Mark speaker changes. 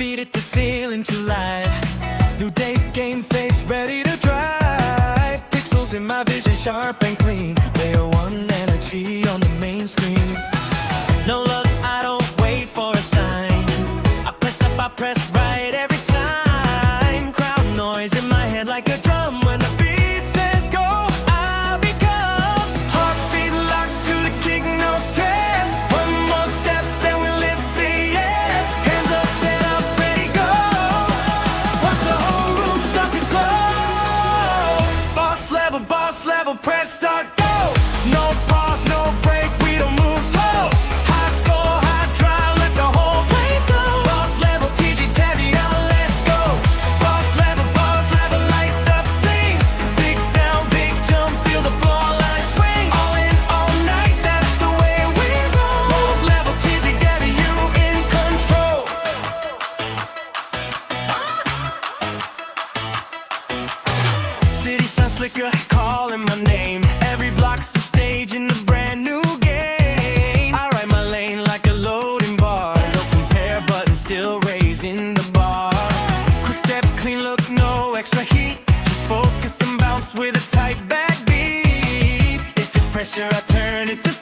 Speaker 1: feet at the ceiling to life. New date, game face, ready to drive. Pixels in my vision, sharp and clean. Layer one energy on the main screen. No luck, I don't wait for a sign. I press up, I press right every time. Crowd noise in my head like a drum. When the beat says go, I'll become. Heartbeat locked to the kick, no stress. One more step, then we live, say yes. Hands up, set up, ready, go. Watch the whole room start to glow. Boss level, press start, go. No pause, no break, we don't move slow. High score, high drive, let the whole place go. Boss level, TG, Tabby, now let's go. Boss level, lights up, sing. Big sound, big jump, feel the floor line swing. All in, all night, that's the way we roll. Boss level, TG, Tabby, you in control. City sounds slicker, calling my name. Every block's a stage in a brand new game. I ride my lane like a loading bar. No compare button, still raising the bar. Quick step, clean look, no extra heat. Just focus and bounce with a tight backbeat. If it's pressure, I turn it to